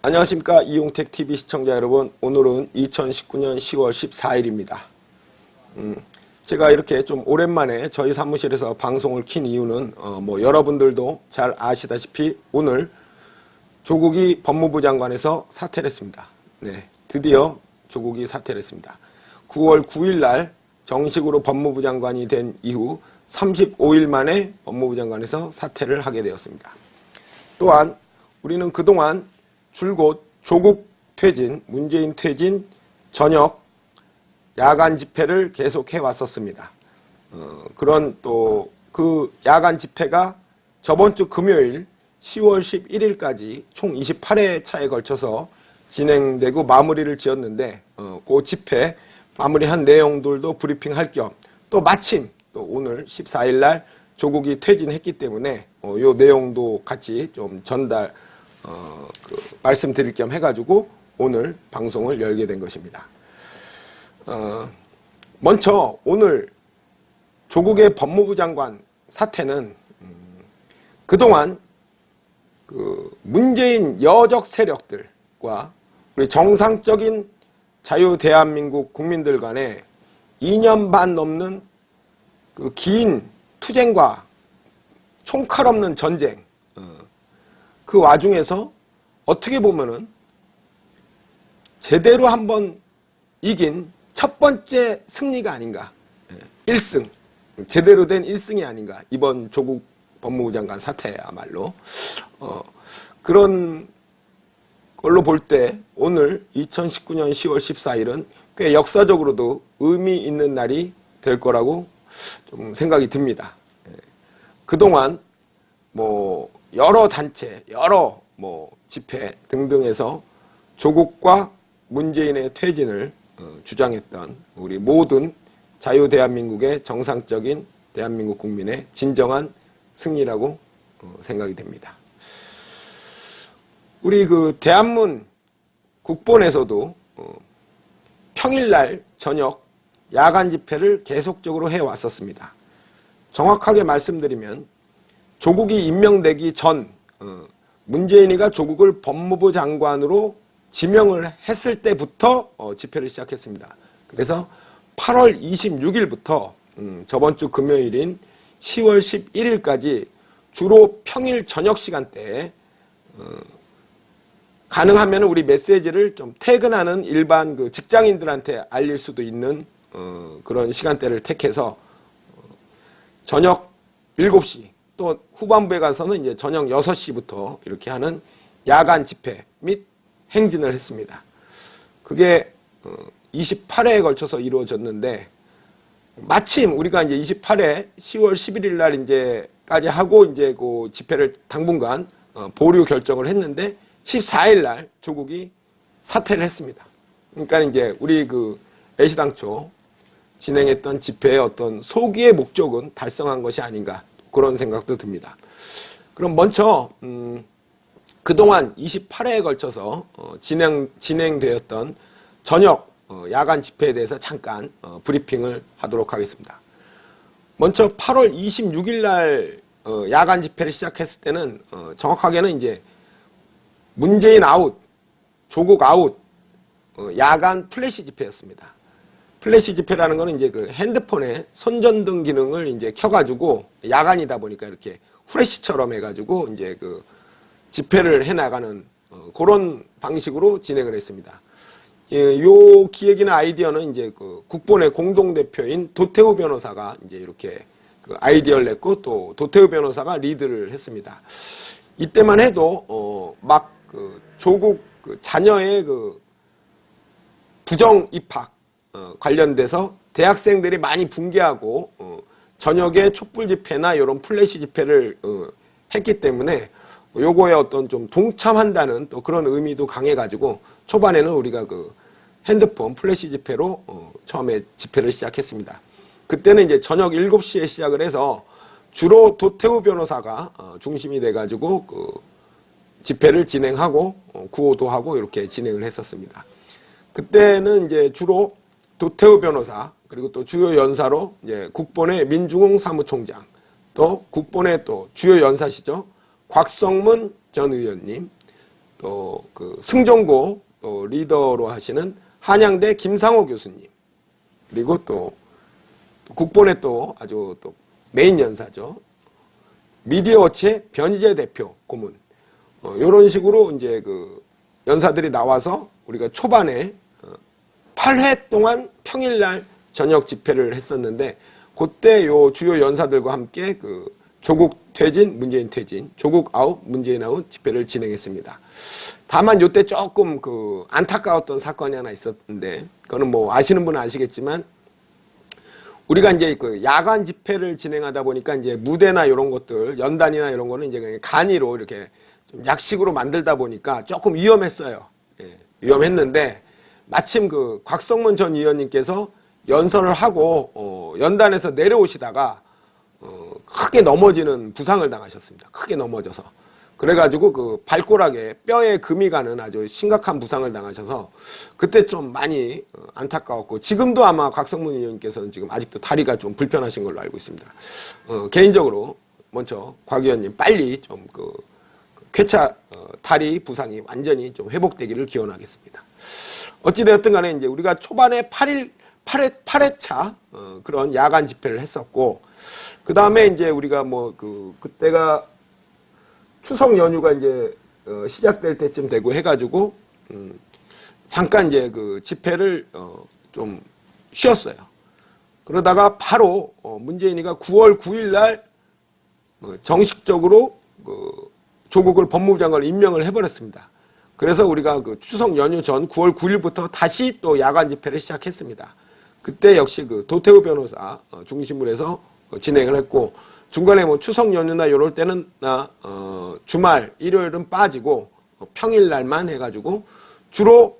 안녕하십니까. 이용택TV 시청자 여러분. 오늘은 2019년 10월 14일입니다. 제가 이렇게 좀 오랜만에 저희 사무실에서 방송을 킨 이유는 여러분들도 잘 아시다시피 오늘 조국이 법무부 장관에서 사퇴를 했습니다. 네, 드디어 조국이 사퇴를 했습니다. 9월 9일 날 정식으로 법무부 장관이 된 이후 35일 만에 법무부 장관에서 사퇴를 하게 되었습니다. 또한 우리는 그동안 줄곧 조국 퇴진, 문재인 퇴진, 저녁 야간 집회를 계속해 왔었습니다. 그런 또 그 야간 집회가 저번 주 금요일 10월 11일까지 총 28회 차에 걸쳐서 진행되고 마무리를 지었는데 그 집회 마무리한 내용들도 브리핑할 겸 또 마침 또 오늘 14일 날 조국이 퇴진했기 때문에 요 내용도 같이 좀 전달 말씀드릴 겸 해가지고 오늘 방송을 열게 된 것입니다. 먼저 오늘 조국의 법무부 장관 사퇴는 그동안 문재인 여적 세력들과 우리 정상적인 자유 대한민국 국민들 간의 2년 반 넘는 그 긴 투쟁과 총칼 없는 전쟁, 그 와중에서 어떻게 보면은 제대로 한번 이긴 첫 번째 승리가 아닌가. 1승. 제대로 된 1승이 아닌가. 이번 조국 법무부 장관 사퇴야말로. 그런 걸로 볼 때 오늘 2019년 10월 14일은 꽤 역사적으로도 의미 있는 날이 될 거라고 좀 생각이 듭니다. 그동안 여러 단체, 여러 집회 등등에서 조국과 문재인의 퇴진을 주장했던 우리 모든 자유 대한민국의 정상적인 대한민국 국민의 진정한 승리라고 생각이 됩니다. 우리 그 대한문 국본에서도 평일날 저녁 야간 집회를 계속적으로 해왔었습니다. 정확하게 말씀드리면 조국이 임명되기 전 문재인이가 조국을 법무부 장관으로 지명을 했을 때부터 집회를 시작했습니다. 그래서 8월 26일부터 저번 주 금요일인 10월 11일까지 주로 평일 저녁 시간대에 가능하면 우리 메시지를 좀 퇴근하는 일반 그 직장인들한테 알릴 수도 있는 그런 시간대를 택해서 저녁 7시 또 후반부에 가서는 이제 저녁 6시부터 이렇게 하는 야간 집회 및 행진을 했습니다. 그게 28회에 걸쳐서 이루어졌는데 마침 우리가 이제 28회 10월 11일 날 이제까지 하고 이제 그 집회를 당분간 보류 결정을 했는데 14일 날 조국이 사퇴를 했습니다. 그러니까 이제 우리 그 애시당초 진행했던 집회의 어떤 소기의 목적은 달성한 것이 아닌가 그런 생각도 듭니다. 그럼 먼저 그동안 28회에 걸쳐서 진행되었던 저녁 야간 집회에 대해서 잠깐 브리핑을 하도록 하겠습니다. 먼저 8월 26일 날 야간 집회를 시작했을 때는 정확하게는 이제 문재인 아웃, 조국 아웃, 야간 플래시 집회였습니다. 플래시 집회라는 거는 이제 그 핸드폰에 손전등 기능을 이제 켜가지고 야간이다 보니까 이렇게 후레쉬처럼 해가지고 이제 그 집회를 해나가는 그런 방식으로 진행을 했습니다. 요 기획이나 아이디어는 이제 그 국본의 공동대표인 도태우 변호사가 이제 이렇게 그 아이디어를 냈고 또 도태우 변호사가 리드를 했습니다. 이때만 해도 막 그 조국 그 자녀의 그 부정 입학 관련돼서 대학생들이 많이 붕괴하고 저녁에 촛불 집회나 이런 플래시 집회를 했기 때문에 요거에 어떤 좀 동참한다는 또 그런 의미도 강해가지고 초반에는 우리가 그 핸드폰 플래시 집회로 처음에 집회를 시작했습니다. 그때는 이제 저녁 7시에 시작을 해서 주로 도태우 변호사가 중심이 돼가지고 그 집회를 진행하고 구호도 하고 이렇게 진행을 했었습니다. 그때는 이제 주로 도태우 변호사 그리고 또 주요 연사로 이제 국본의 민중홍 사무총장 또 국본의 또 주요 연사시죠. 곽성문 전 의원님 또 그 승정고 또 리더로 하시는 한양대 김상호 교수님, 그리고 또 국본의 또 아주 또 메인 연사죠. 미디어워치의 변희재 대표 고문. 이런 식으로 이제 그 연사들이 나와서 우리가 초반에 8회 동안 평일날 저녁 집회를 했었는데, 그때 요 주요 연사들과 함께 그 조국 퇴진, 문재인 퇴진, 조국 아웃, 문재인 아웃 집회를 진행했습니다. 다만 요때 조금 그 안타까웠던 사건이 하나 있었는데, 그거는 뭐 아시는 분은 아시겠지만, 우리가 이제 그 야간 집회를 진행하다 보니까 이제 무대나 이런 것들, 연단이나 이런 거는 이제 그냥 간이로 이렇게 좀 약식으로 만들다 보니까 조금 위험했어요. 예, 위험했는데, 마침 그 곽성문 전 의원님께서 연설을 하고 연단에서 내려오시다가 크게 넘어지는 부상을 당하셨습니다. 크게 넘어져서. 그래가지고 그 발가락에 뼈에 금이 가는 아주 심각한 부상을 당하셔서 그때 좀 많이 안타까웠고, 지금도 아마 곽성문 의원님께서는 지금 아직도 다리가 좀 불편하신 걸로 알고 있습니다. 개인적으로 먼저 곽 의원님 빨리 좀 그 쾌차 다리 부상이 완전히 좀 회복되기를 기원하겠습니다. 어찌되었든 간에 이제 우리가 초반에 8회차 그런 야간 집회를 했었고, 그 다음에 이제 우리가 뭐 그때가 추석 연휴가 이제 시작될 때쯤 되고 해가지고 잠깐 이제 그 집회를 좀 쉬었어요. 그러다가 바로 문재인이가 9월 9일 날 정식적으로 조국을 법무부 장관을 임명을 해버렸습니다. 그래서 우리가 그 추석 연휴 전 9월 9일부터 다시 또 야간 집회를 시작했습니다. 그때 역시 그 도태우 변호사 중심으로 해서 진행을 했고, 중간에 뭐 추석 연휴나 이럴 때는 주말 일요일은 빠지고 평일 날만 해가지고 주로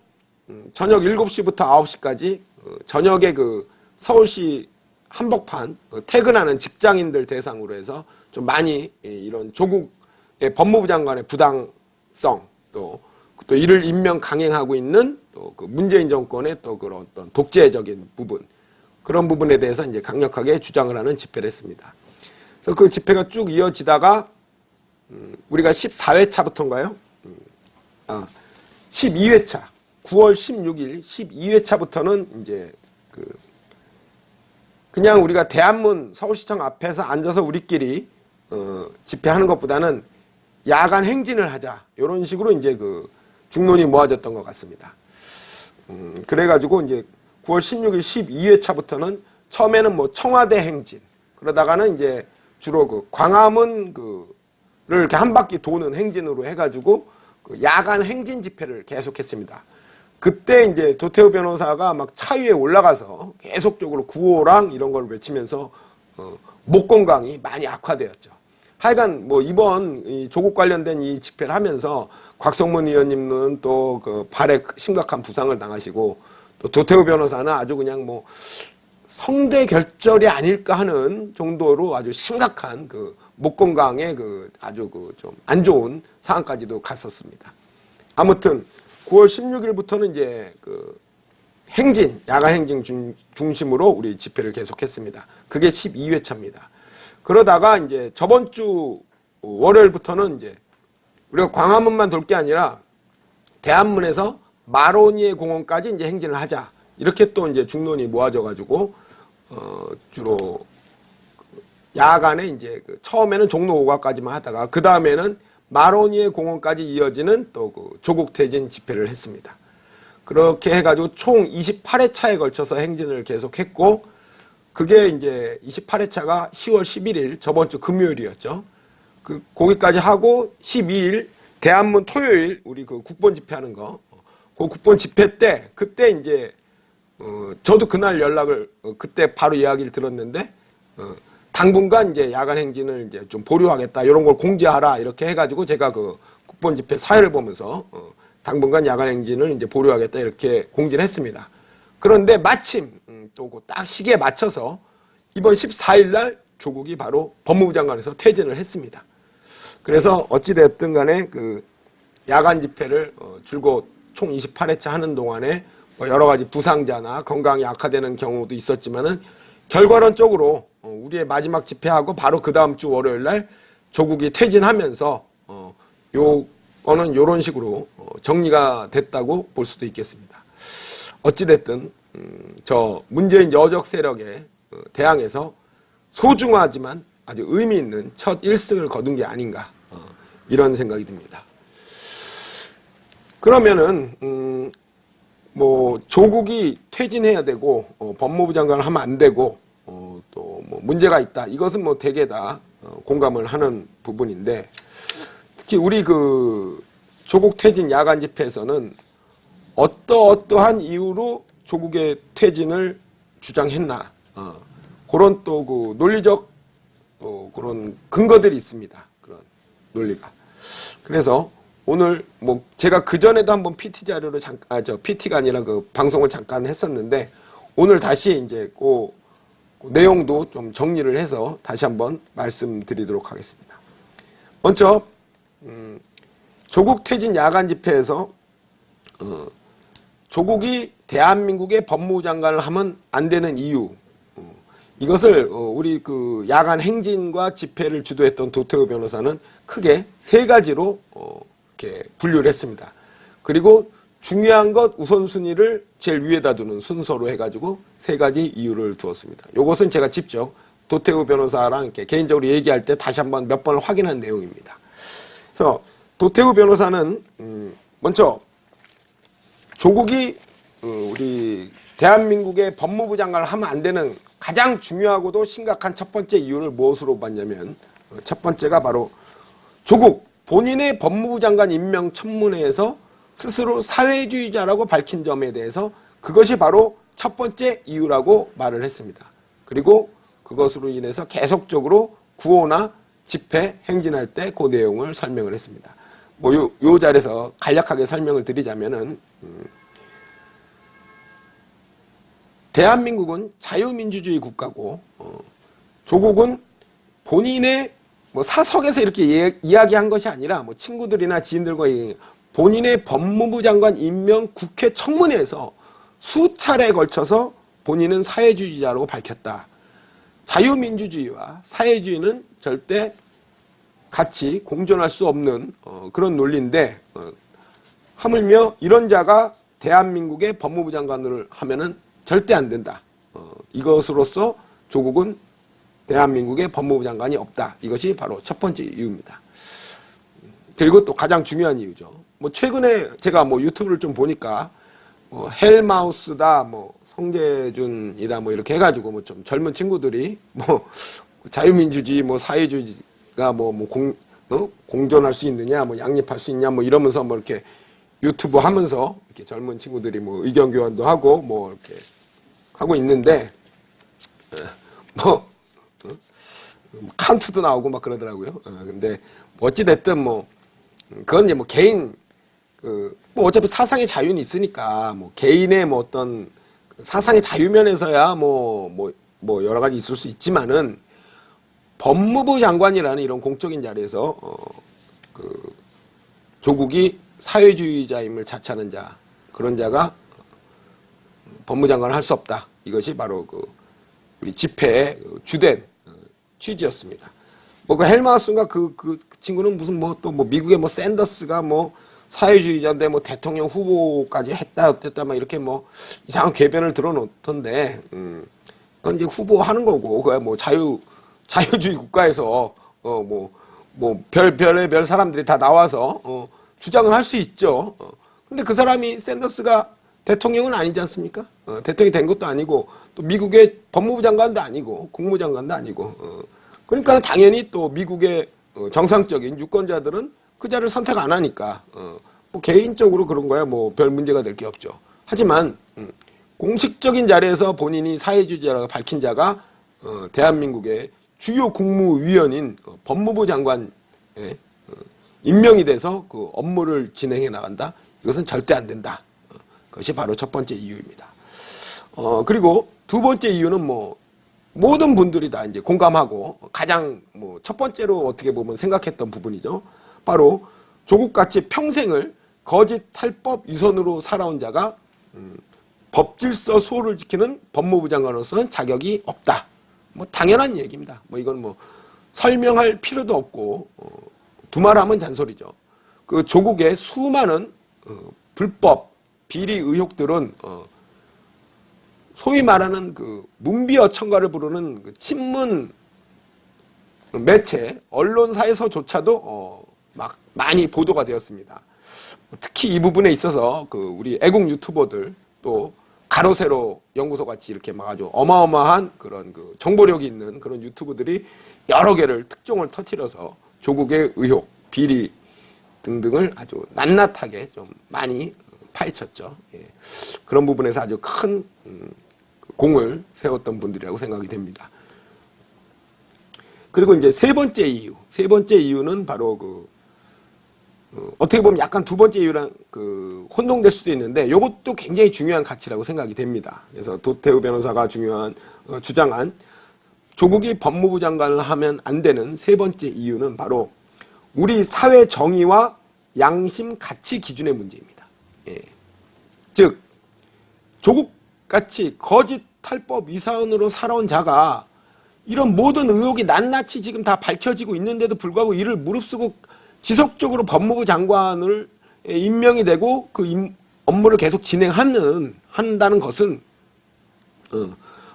저녁 7시부터 9시까지 저녁에 그 서울시 한복판 퇴근하는 직장인들 대상으로 해서 좀 많이 이런 조국의 법무부 장관의 부당성, 또 이를 임명 강행하고 있는 또 그 문재인 정권의 또 그런 어떤 독재적인 부분, 그런 부분에 대해서 이제 강력하게 주장을 하는 집회를 했습니다. 그래서 그 집회가 쭉 이어지다가 우리가 14회차부터인가요? 12회차, 9월 16일 12회차부터는 이제 그냥 우리가 대한문 서울시청 앞에서 앉아서 우리끼리 집회하는 것보다는 야간 행진을 하자, 이런 식으로 이제 그 중론이 모아졌던 것 같습니다. 그래가지고 이제 9월 16일 12회차부터는 처음에는 뭐 청와대 행진, 그러다가는 이제 주로 그 광화문을 이렇게 한 바퀴 도는 행진으로 해가지고 그 야간 행진 집회를 계속했습니다. 그때 이제 도태우 변호사가 막 차 위에 올라가서 계속적으로 구호랑 이런 걸 외치면서 목 건강이 많이 악화되었죠. 하여간 뭐 이번 이 조국 관련된 이 집회를 하면서 곽성문 의원님은 또 그 발에 심각한 부상을 당하시고, 또 도태우 변호사는 아주 그냥 뭐 성대 결절이 아닐까 하는 정도로 아주 심각한 그 목 건강에 그 아주 그 좀 안 좋은 상황까지도 갔었습니다. 아무튼 9월 16일부터는 이제 그 행진, 야간 행진 중심으로 우리 집회를 계속했습니다. 그게 12회차입니다. 그러다가 이제 저번 주 월요일부터는 이제 우리가 광화문만 돌 게 아니라 대한문에서 마로니에 공원까지 이제 행진을 하자, 이렇게 또 이제 중론이 모아져 가지고 주로 야간에 이제 처음에는 종로 5가까지만 하다가 그 다음에는 마로니에 공원까지 이어지는 또 그 조국 퇴진 집회를 했습니다. 그렇게 해가지고 총 28회차에 걸쳐서 행진을 계속했고, 그게 이제 28회차가 10월 11일 저번 주 금요일이었죠. 거기까지 하고 12일 대한문 토요일 우리 그 국본 집회하는 거, 그 국본 집회 때 그때 이제 저도 그날 연락을 그때 바로 이야기를 들었는데 당분간 이제 야간 행진을 이제 좀 보류하겠다, 이런 걸 공지하라, 이렇게 해가지고 제가 그 국본 집회 사회를 보면서 당분간 야간 행진을 이제 보류하겠다, 이렇게 공지를 했습니다. 그런데 마침 또 딱 시기에 맞춰서 이번 14일 날 조국이 바로 법무부 장관에서 퇴진을 했습니다. 그래서 어찌됐든 간에 그 야간 집회를 줄곧 총 28회차 하는 동안에 뭐 여러 가지 부상자나 건강이 악화되는 경우도 있었지만은 결과론적으로 우리의 마지막 집회하고 바로 그 다음 주 월요일 날 조국이 퇴진하면서 요 거는 이런 식으로 정리가 됐다고 볼 수도 있겠습니다. 어찌됐든 저 문재인 여적 세력에 대항해서 소중하지만 아주 의미 있는 첫 1승을 거둔 게 아닌가 이런 생각이 듭니다. 그러면은 뭐 조국이 퇴진해야 되고 법무부 장관을 하면 안 되고 또 뭐 문제가 있다. 이것은 뭐 대개 다 공감을 하는 부분인데 특히 우리 그 조국 퇴진 야간 집회에서는 어떠한 이유로 조국의 퇴진을 주장했나 그런 또 그 논리적 그런 근거들이 있습니다. 그런 논리가. 그래서 오늘 뭐 제가 그 전에도 한번 PT 자료를 PT가 아니라 그 방송을 잠깐 했었는데 오늘 다시 이제 그 내용도 좀 정리를 해서 다시 한번 말씀드리도록 하겠습니다. 먼저 조국 퇴진 야간 집회에서 조국이 대한민국의 법무부 장관을 하면 안 되는 이유 이것을 우리 그 야간 행진과 집회를 주도했던 도태우 변호사는 크게 세 가지로 이렇게 분류를 했습니다. 그리고 중요한 것 우선순위를 제일 위에다 두는 순서로 해가지고 세 가지 이유를 두었습니다. 이것은 제가 직접 도태우 변호사랑 이렇게 개인적으로 얘기할 때 다시 한번 몇 번을 확인한 내용입니다. 그래서 도태우 변호사는 먼저 조국이 우리 대한민국의 법무부 장관을 하면 안 되는 가장 중요하고도 심각한 첫 번째 이유를 무엇으로 봤냐면 첫 번째가 바로 조국 본인의 법무부 장관 임명 청문회에서 스스로 사회주의자라고 밝힌 점에 대해서 그것이 바로 첫 번째 이유라고 말을 했습니다. 그리고 그것으로 인해서 계속적으로 구호나 집회, 행진할 때 그 내용을 설명을 했습니다. 뭐 요 자리에서 간략하게 설명을 드리자면은 대한민국은 자유민주주의 국가고 조국은 본인의 뭐 사석에서 이렇게 이야기한 것이 아니라 뭐 친구들이나 지인들과 본인의 법무부 장관 임명 국회 청문회에서 수차례에 걸쳐서 본인은 사회주의자라고 밝혔다. 자유민주주의와 사회주의는 절대 같이 공존할 수 없는 그런 논리인데 하물며 이런 자가 대한민국의 법무부 장관을 하면은 절대 안 된다. 이것으로서 조국은 대한민국의 법무부 장관이 없다. 이것이 바로 첫 번째 이유입니다. 그리고 또 가장 중요한 이유죠. 뭐 최근에 제가 뭐 유튜브를 좀 보니까 뭐 헬마우스다, 뭐 성재준이다, 뭐 이렇게 해가지고 뭐 좀 젊은 친구들이 뭐 자유민주주의, 뭐 사회주의가 공존할 수 있느냐, 뭐 양립할 수 있냐, 뭐 이러면서 뭐 이렇게 유튜브 하면서 이렇게 젊은 친구들이 뭐 의견 교환도 하고 뭐 이렇게 하고 있는데 뭐 칸트도 나오고 막 그러더라고요. 근데 뭐 어찌됐든 뭐 그건 이제 뭐 개인 뭐 어차피 사상의 자유는 있으니까 뭐 개인의 뭐 어떤 사상의 자유면에서야 뭐 여러 가지 있을 수 있지만은 법무부 장관이라는 이런 공적인 자리에서 조국이 사회주의자임을 자처하는 자 그런 자가 법무장관을 할 수 없다. 이것이 바로 우리 집회의 주된 취지였습니다. 뭐 그 헬마우스인가 그 친구는 무슨 뭐 또 뭐 미국의 뭐 샌더스가 뭐 사회주의자인데 뭐 대통령 후보까지 했다 어땠다 막 이렇게 뭐 이상한 궤변을 들어놓던데 그건 이제 후보하는 거고 그야 뭐 자유주의 국가에서 별의별 사람들이 다 나와서 주장을 할 수 있죠. 근데 그 사람이 샌더스가 대통령은 아니지 않습니까? 대통령이 된 것도 아니고 또 미국의 법무부 장관도 아니고 국무장관도 아니고 그러니까 당연히 또 미국의 정상적인 유권자들은 그 자를 선택 안 하니까 뭐 개인적으로 그런 거야 뭐 별 문제가 될 게 없죠. 하지만 공식적인 자리에서 본인이 사회주의자라고 밝힌 자가 대한민국의 주요 국무위원인 법무부 장관에 임명이 돼서 그 업무를 진행해 나간다. 이것은 절대 안 된다. 그것이 바로 첫 번째 이유입니다. 그리고 두 번째 이유는 뭐 모든 분들이 다 이제 공감하고 가장 뭐 첫 번째로 어떻게 보면 생각했던 부분이죠. 바로 조국같이 평생을 거짓 탈법 위선으로 살아온 자가 법질서 수호를 지키는 법무부 장관으로서는 자격이 없다. 뭐 당연한 얘기입니다. 뭐 이건 뭐 설명할 필요도 없고 두말하면 잔소리죠. 그 조국의 수많은 불법 비리 의혹들은 소위 말하는 그 문비어 청가를 부르는 그 친문 매체 언론사에서조차도 막 많이 보도가 되었습니다. 특히 이 부분에 있어서 그 우리 애국 유튜버들 또 가로 세로 연구소 같이 이렇게 막 아주 어마어마한 그런 그 정보력이 있는 그런 유튜브들이 여러 개를 특종을 터뜨려서 조국의 의혹, 비리 등등을 아주 낱낱하게 좀 많이 파헤쳤죠. 예. 그런 부분에서 아주 큰 공을 세웠던 분들이라고 생각이 됩니다. 그리고 이제 세 번째 이유는 바로 어떻게 보면 약간 두 번째 이유랑 혼동될 수도 있는데 이것도 굉장히 중요한 가치라고 생각이 됩니다. 그래서 도태우 변호사가 주장한 조국이 법무부 장관을 하면 안 되는 세 번째 이유는 바로 우리 사회 정의와 양심 가치 기준의 문제입니다. 예. 즉 조국같이 거짓 탈법 위반으로 살아온 자가 이런 모든 의혹이 낱낱이 지금 다 밝혀지고 있는데도 불구하고 이를 무릅쓰고 지속적으로 법무부 장관을 임명이 되고 그 업무를 계속 한다는 것은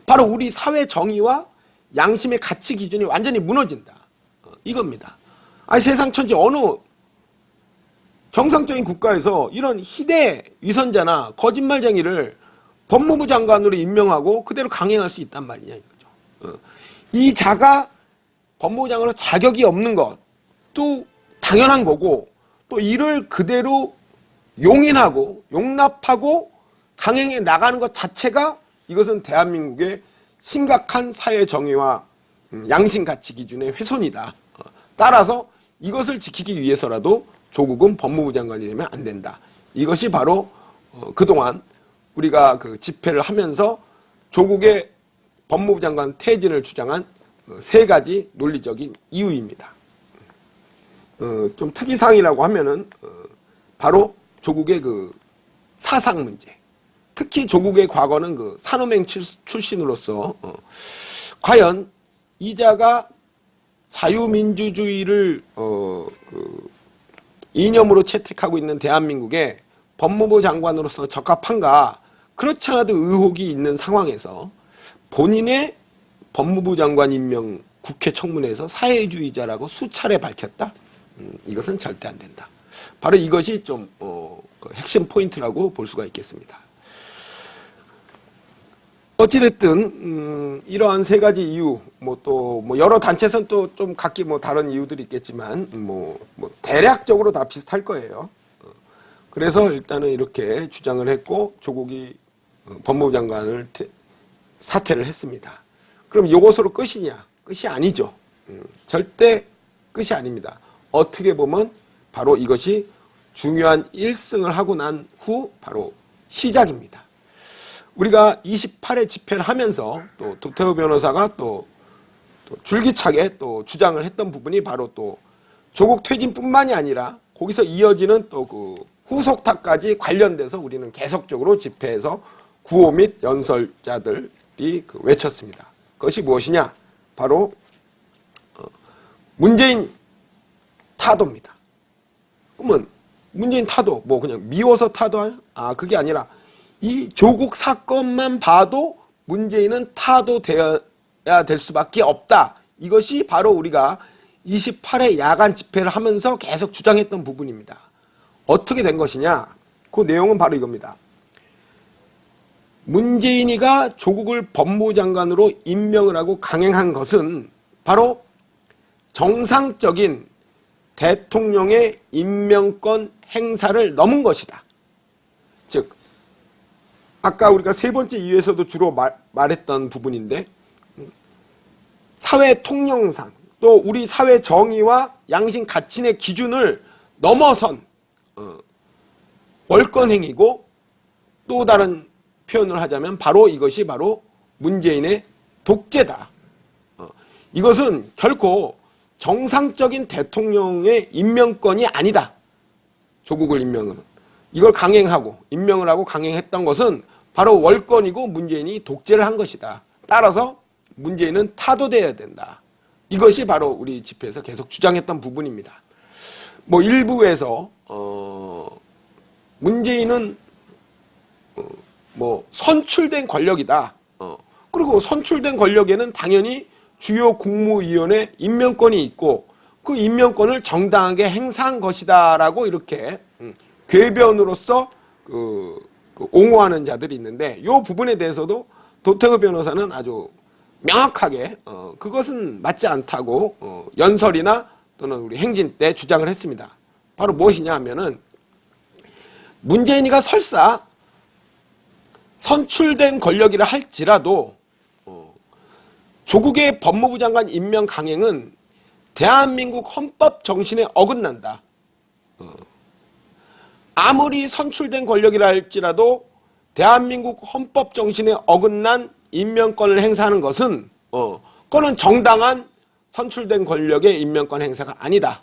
바로 우리 사회 정의와 양심의 가치 기준이 완전히 무너진다. 이겁니다. 아니 세상 천지 어느 정상적인 국가에서 이런 희대 위선자나 거짓말쟁이를 법무부 장관으로 임명하고 그대로 강행할 수 있단 말이냐 이거죠. 이 자가 법무부 장관으로 자격이 없는 것도 당연한 거고 또 이를 그대로 용인하고 용납하고 강행해 나가는 것 자체가 이것은 대한민국의 심각한 사회 정의와 양심 가치 기준의 훼손이다. 따라서 이것을 지키기 위해서라도 조국은 법무부 장관이 되면 안 된다. 이것이 바로 그동안 우리가 그 집회를 하면서 조국의 법무부 장관 퇴진을 주장한 세 가지 논리적인 이유입니다. 좀 특이사항이라고 하면은 바로 조국의 그 사상 문제. 특히 조국의 과거는 그 산호맹 출신으로서 과연 이자가 자유민주주의를 이념으로 채택하고 있는 대한민국에 법무부 장관으로서 적합한가? 그렇지 않아도 의혹이 있는 상황에서 본인의 법무부 장관 임명 국회 청문회에서 사회주의자라고 수차례 밝혔다? 이것은 절대 안 된다. 바로 이것이 좀 핵심 포인트라고 볼 수가 있겠습니다. 어찌됐든 이러한 세 가지 이유, 또 여러 단체에서는 또 좀 각기 다른 이유들이 있겠지만 대략적으로 다 비슷할 거예요. 그래서 일단은 이렇게 주장을 했고 조국이 법무부 장관을 사퇴를 했습니다. 그럼 이것으로 끝이냐? 끝이 아니죠. 절대 끝이 아닙니다. 어떻게 보면 바로 이것이 중요한 1승을 하고 난 후 바로 시작입니다. 우리가 28회 집회를 하면서 또 도태우 변호사가 또 줄기차게 또 주장을 했던 부분이 바로 또 조국 퇴진뿐만이 아니라 거기서 이어지는 또 그 후속타까지 관련돼서 우리는 계속적으로 집회에서 구호 및 연설자들이 외쳤습니다. 그것이 무엇이냐? 바로 문재인 타도입니다. 그러면 문재인 타도 그냥 미워서 타도 그게 아니라 이 조국 사건만 봐도 문재인은 타도되어야 될 수밖에 없다. 이것이 바로 우리가 28회 야간 집회를 하면서 계속 주장했던 부분입니다. 어떻게 된 것이냐? 그 내용은 바로 이겁니다. 문재인이가 조국을 법무부 장관으로 임명을 하고 강행한 것은 바로 정상적인 대통령의 임명권 행사를 넘은 것이다. 즉 아까 우리가 세 번째 이유에서도 주로 말했던 부분인데 사회 통념상 또 우리 사회 정의와 양심 가치의 기준을 넘어선 월권행위고 또 다른 표현을 하자면 바로 이것이 바로 문재인의 독재다. 이것은 결코 정상적인 대통령의 임명권이 아니다. 조국을 임명은. 이걸 강행하고 임명을 하고 강행했던 것은 바로 월권이고 문재인이 독재를 한 것이다. 따라서 문재인은 타도되어야 된다. 이것이 바로 우리 집회에서 계속 주장했던 부분입니다. 일부에서 문재인은 뭐 선출된 권력이다. 그리고 선출된 권력에는 당연히 주요 국무위원회 임명권이 있고 그 임명권을 정당하게 행사한 것이다라고 이렇게 궤변으로서 옹호하는 자들이 있는데 이 부분에 대해서도 도태우 변호사는 아주 명확하게 그것은 맞지 않다고 연설이나 또는 우리 행진 때 주장을 했습니다. 바로 무엇이냐 하면은 문재인이가 설사 선출된 권력이라 할지라도 조국의 법무부 장관 임명 강행은 대한민국 헌법 정신에 어긋난다. 아무리 선출된 권력이라 할지라도 대한민국 헌법 정신에 어긋난 임명권을 행사하는 것은 그거는 정당한 선출된 권력의 임명권 행사가 아니다.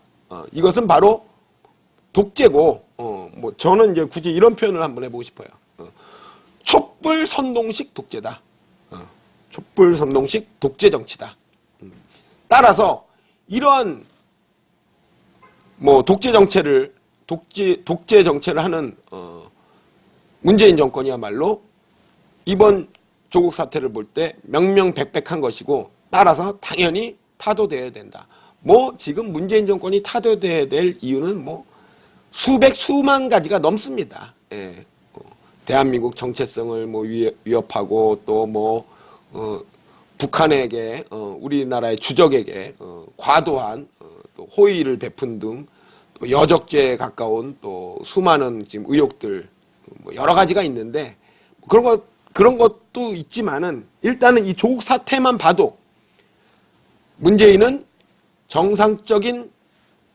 이것은 바로 독재고 뭐 저는 이제 굳이 이런 표현을 한번 해보고 싶어요. 촛불 선동식 독재다. 촛불 선동식 독재 정치다. 따라서 이러한 뭐 독재 정체를 하는 문재인 정권이야말로 이번 조국 사태를 볼 때 명명백백한 것이고 따라서 당연히 타도돼야 된다. 뭐 지금 문재인 정권이 타도돼야 될 이유는 뭐 수만 가지가 넘습니다. 예. 대한민국 정체성을 뭐 위협하고 또 뭐 북한에게 우리나라의 주적에게 과도한 또 호의를 베푼 등 또 여적죄에 가까운 또 수많은 지금 의혹들 뭐 여러 가지가 있는데 그런 것도 있지만은 일단은 이 조국 사태만 봐도 문재인은 정상적인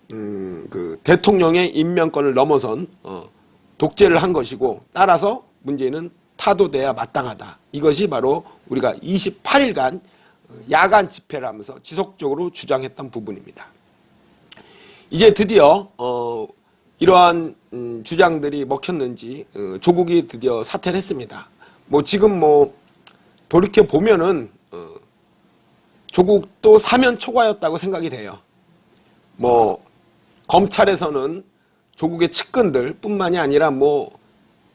그 대통령의 임명권을 넘어선 독재를 한 것이고 따라서 문재인은 타도돼야 마땅하다. 이것이 바로 우리가 28일간 야간 집회를 하면서 지속적으로 주장했던 부분입니다. 이제 드디어 이러한 주장들이 먹혔는지 조국이 드디어 사퇴를 했습니다. 뭐 지금 뭐 돌이켜 보면은 조국도 사면 초과였다고 생각이 돼요. 뭐 검찰에서는 조국의 측근들 뿐만이 아니라 뭐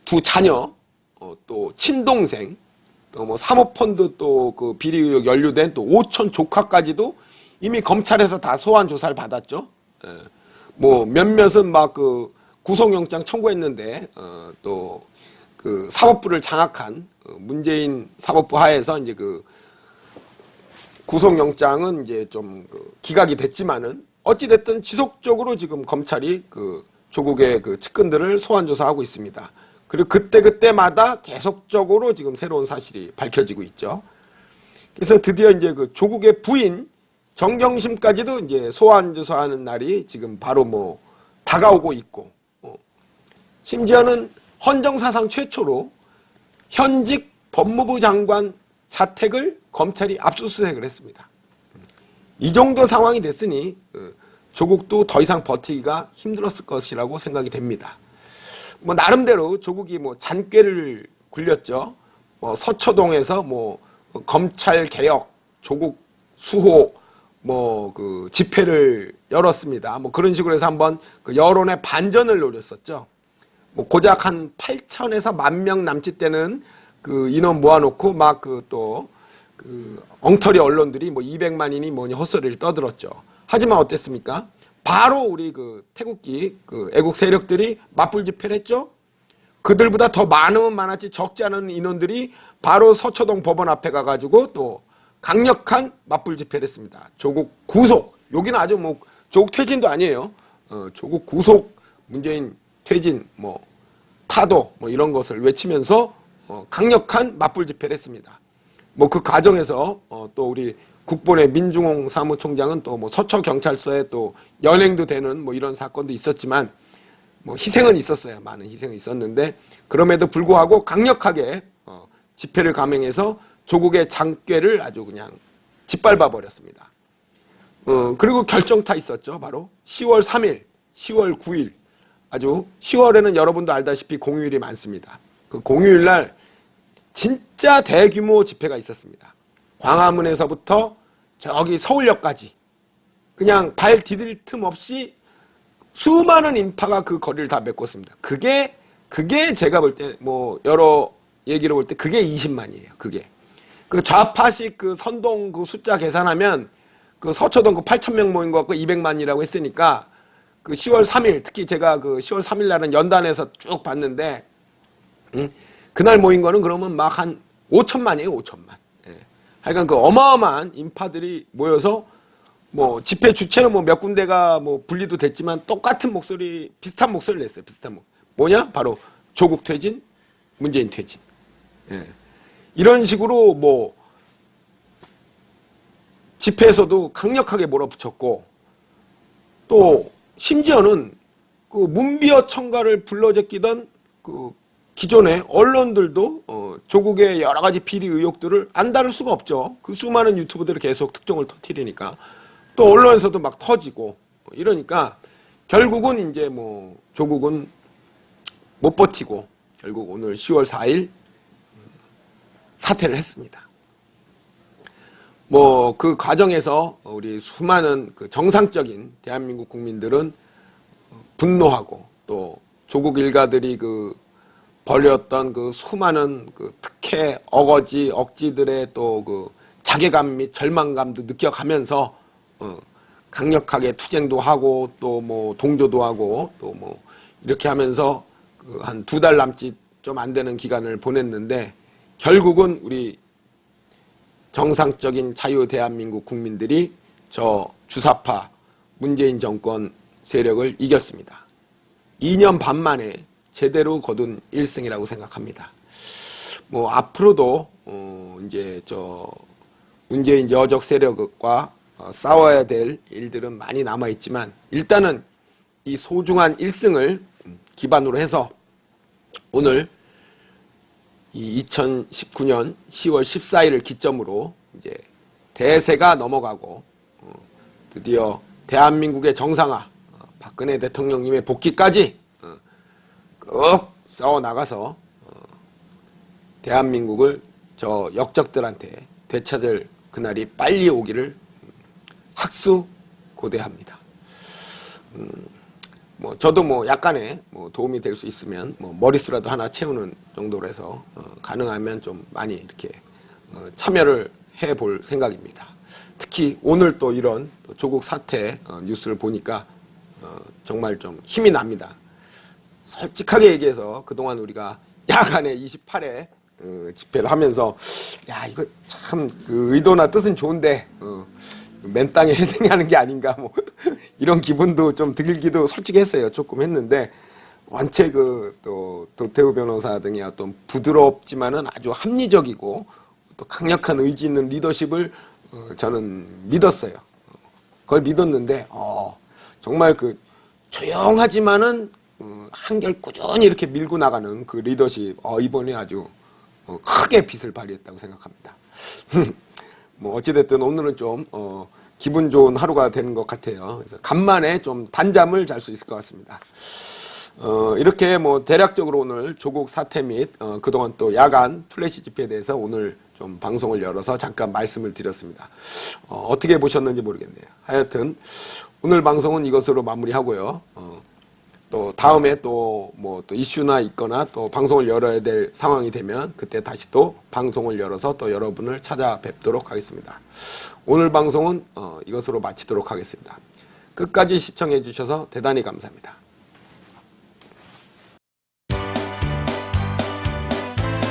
두 자녀 또 친동생 또 뭐 사모펀드 또 그 비리 의혹 연루된 또 오촌 조카까지도 이미 검찰에서 다 소환 조사를 받았죠. 뭐 몇몇은 막 그 구속영장 청구했는데 또 그 사법부를 장악한 문재인 사법부 하에서 이제 그 구속영장은 이제 좀 기각이 됐지만은 어찌됐든 지속적으로 지금 검찰이 그 조국의 그 측근들을 소환 조사하고 있습니다. 그리고 그때마다 계속적으로 지금 새로운 사실이 밝혀지고 있죠. 그래서 드디어 이제 그 조국의 부인 정경심까지도 이제 소환 조사하는 날이 지금 바로 뭐 다가오고 있고, 심지어는 헌정사상 최초로 현직 법무부 장관 자택을 검찰이 압수수색을 했습니다. 이 정도 상황이 됐으니 조국도 더 이상 버티기가 힘들었을 것이라고 생각이 됩니다. 뭐 나름대로 조국이 뭐 잔꾀를 굴렸죠. 뭐 서초동에서 뭐 검찰 개혁, 조국 수호 뭐 그 집회를 열었습니다. 뭐 그런 식으로 해서 한번 그 여론의 반전을 노렸었죠. 뭐 고작 한 8천에서 10,000명 남짓 되는 그 인원 모아놓고 막 그 또 그 엉터리 언론들이 뭐 200만인이 뭐니 헛소리를 떠들었죠. 하지만 어땠습니까? 바로 우리 그 태국기 그 애국 세력들이 맞불 집회를 했죠. 그들보다 더 많으면 많았지 적지 않은 인원들이 바로 서초동 법원 앞에 가가지고 또 강력한 맞불 집회를 했습니다. 조국 구속. 여기는 아주 뭐 조국 퇴진도 아니에요. 조국 구속, 문재인 퇴진, 뭐 타도 뭐 이런 것을 외치면서 강력한 맞불 집회를 했습니다. 뭐 그 과정에서 또 우리 국본의 민중홍 사무총장은 또 뭐 서초 경찰서에 또 연행도 되는 뭐 이런 사건도 있었지만 뭐 희생은 있었어요. 많은 희생은 있었는데 그럼에도 불구하고 강력하게 집회를 감행해서 조국의 장꾀를 아주 그냥 짓밟아 버렸습니다. 그리고 결정타 있었죠. 바로 10월 3일, 10월 9일. 아주 10월에는 여러분도 알다시피 공휴일이 많습니다. 그 공휴일 날 진짜 대규모 집회가 있었습니다. 광화문에서부터 저기 서울역까지 그냥 발 디딜 틈 없이 수많은 인파가 그 거리를 다 메꿨습니다. 그게 그게 제가 볼 때 뭐 여러 얘기를 볼 때 그게 20만이에요. 그게 그 좌파식 그 선동 그 숫자 계산하면 그 서초동 그 8,000명 모인 거 갖고 200만이라고 했으니까 그 10월 3일 특히 제가 그 10월 3일 날은 연단에서 쭉 봤는데 그날 모인 거는 그러면 막 한 5천만이에요. 5천만. 예. 하여간 그 어마어마한 인파들이 모여서 뭐 집회 주체는 뭐 몇 군데가 뭐 분리도 됐지만 똑같은 목소리 비슷한 목소리를 냈어요. 비슷한 목소리. 뭐냐? 바로 조국 퇴진, 문재인 퇴진. 예. 이런 식으로 뭐 집회에서도 강력하게 몰아붙였고 또 심지어는 그 문비어 청가를 불러제끼던 그 기존의 언론들도 조국의 여러 가지 비리 의혹들을 안 다룰 수가 없죠. 그 수많은 유튜브들이 계속 특종을 터뜨리니까 또 언론에서도 막 터지고 이러니까 결국은 이제 뭐 조국은 못 버티고 결국 오늘 10월 4일 사퇴를 했습니다. 뭐 그 과정에서 우리 수많은 그 정상적인 대한민국 국민들은 분노하고 또 조국 일가들이 그 벌였던 그 수많은 그 특혜, 어거지, 억지들의 또 그 자괴감 및 절망감도 느껴가면서 강력하게 투쟁도 하고 또 뭐 동조도 하고 또 뭐 이렇게 하면서 그 한 2달 남짓 좀 안 되는 기간을 보냈는데 결국은 우리 정상적인 자유 대한민국 국민들이 저 주사파 문재인 정권 세력을 이겼습니다. 2년 반 만에 제대로 거둔 1승이라고 생각합니다. 뭐 앞으로도 이제 저 문재인 여적 세력과 싸워야 될 일들은 많이 남아 있지만 일단은 이 소중한 1승을 기반으로 해서 오늘 이 2019년 10월 14일을 기점으로 이제 대세가 넘어가고 드디어 대한민국의 정상화, 박근혜 대통령님의 복귀까지 꼭 싸워 나가서 대한민국을 저 역적들한테 되찾을 그날이 빨리 오기를 학수고대합니다. 뭐 저도 뭐 약간의 뭐 도움이 될 수 있으면 뭐 머릿수라도 하나 채우는 정도로 해서 가능하면 좀 많이 이렇게 참여를 해볼 생각입니다. 특히 오늘 또 이런 또 조국 사태 뉴스를 보니까 정말 좀 힘이 납니다. 솔직하게 얘기해서 그동안 우리가 야간에 28회 집회를 하면서 야 이거 참 그 의도나 뜻은 좋은데 맨 땅에 헤딩하는 게 아닌가 뭐 이런 기분도 좀 들기도 솔직히 했어요. 조금 했는데 원체 그 또 도태우 변호사 등의 어떤 부드럽지만은 아주 합리적이고 또 강력한 의지 있는 리더십을 저는 믿었어요. 그걸 믿었는데 정말 그 조용하지만은 한결 꾸준히 이렇게 밀고 나가는 그 리더십 이번에 아주 크게 빛을 발휘했다고 생각합니다. 뭐 어찌됐든 오늘은 좀 기분 좋은 하루가 되는 것 같아요. 그래서 간만에 좀 단잠을 잘 수 있을 것 같습니다. 이렇게 뭐 대략적으로 오늘 조국 사태 및 그동안 또 야간 플래시 집회에 대해서 오늘 좀 방송을 열어서 잠깐 말씀을 드렸습니다. 어떻게 보셨는지 모르겠네요. 하여튼 오늘 방송은 이것으로 마무리하고요. 또 다음에 또 뭐 또 이슈나 있거나 또 방송을 열어야 될 상황이 되면 그때 다시 또 방송을 열어서 또 여러분을 찾아뵙도록 하겠습니다. 오늘 방송은 이것으로 마치도록 하겠습니다. 끝까지 시청해 주셔서 대단히 감사합니다.